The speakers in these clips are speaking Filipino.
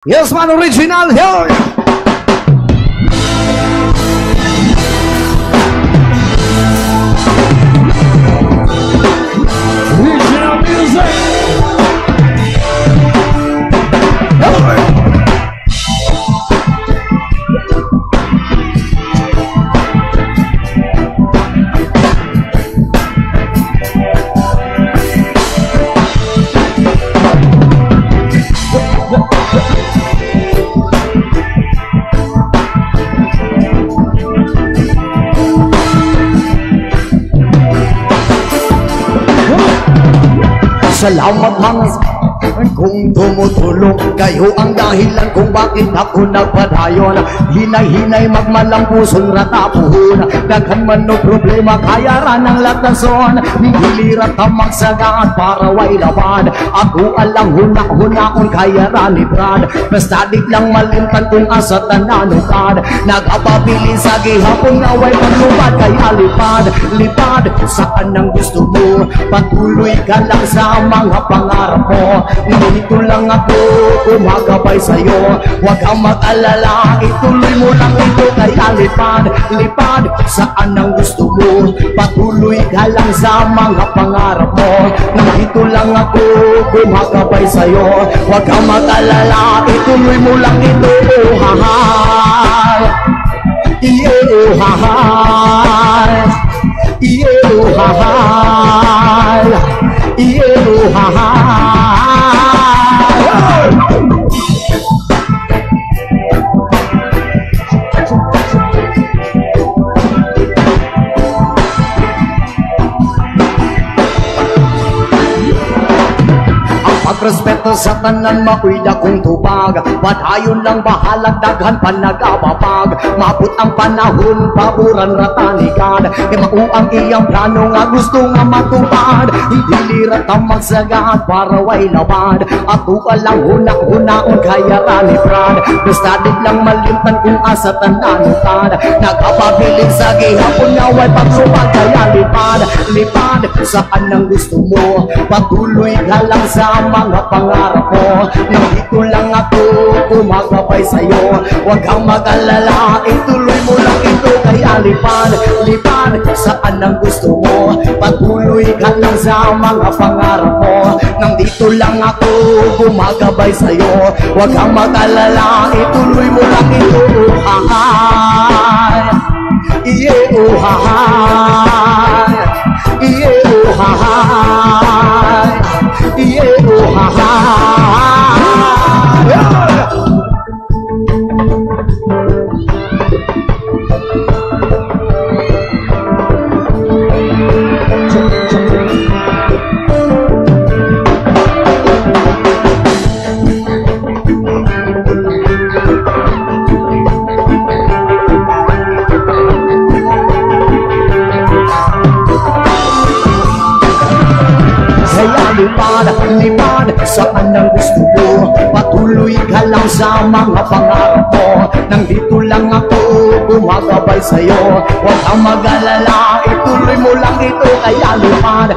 Yes man, original here. Original music. Salamat mga kung tumutulong kayo ang dahilan kung bakit ako nagpadayon. Hinay-hinay magmalang pusong ratapuhon, daghan man no problema kaya ran ang latason. Hilirat ang magsagaan para way laban, ako alang huna-hunaon kaya ran ibrad. Basta di lang malimtan kung asa tananukad, nagapabili sa gihapon na way paglubad kaya lipad saan ang gusto mo. Patuloy ka lang sa mga pangarap mo, dito lang ako umagabay sa'yo. Huwag kang mag-alala, ituloy mo lang ito kaya lipad saan ang gusto mo. Patuloy ka lang sa mga pangarap mo, nandito lang ako umagabay sa'yo. Huwag kang mag-alala, ituloy mo lang ito. Oh hahay, oh hahay, oh hahay, oh hahay. Respeto sa tanan maoy dakong tubag, padayon lang bahalag daghan panagababag. Mabot ang panahon paboran ratanikad, kay mao ang iyang plano nga gusto nga matupad. Dili ratang magsagaan para way labad, ako alang hunaon kaya ranibrad. Basta di lang malimtan kung asa tananukad, nagapabiling sa gihapon nga way pagsubad kaya lipad saan ang gusto mo. Patuloy ka lang sa mga pangarap mo, nandito lang ako umagabay sa'yo. Huwag kang mag-alala, ituloy mo lang ito kaya lipad saan ang gusto mo. Patuloy ka lang sa mga pangarap mo, nandito lang ako umagabay sa'yo. Huwag kang mag-alala, ituloy mo lang ito. Hahay, oh hahay, oh hahay, oh hahay. Lipad saan ang gusto mo. Patuloy ka lang sa mga pangarap mo, nandito lang ako umagabay sa'yo. Huwag kang mag-alala, ituloy mo lang ito kaya lipad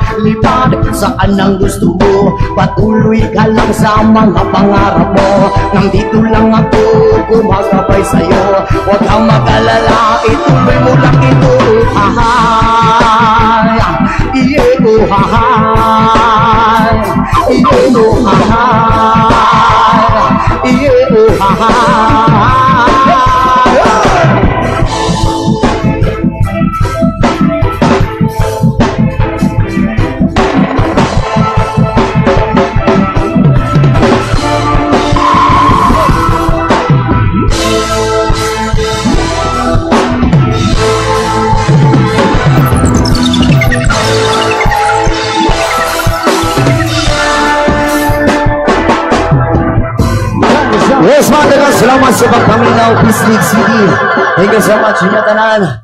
saan ang gusto mo. Patuloy ka lang sa mga pangarap mo, nandito lang ako umagabay sa'yo. Huwag kang mag-alala, ituloy mo lang ito. Hahay, oh hahay, oh hahay, oh hahay. Yes, mga taga, salamat sa pagpaminaw, Peace League City. Thank you so much, inyo tanan.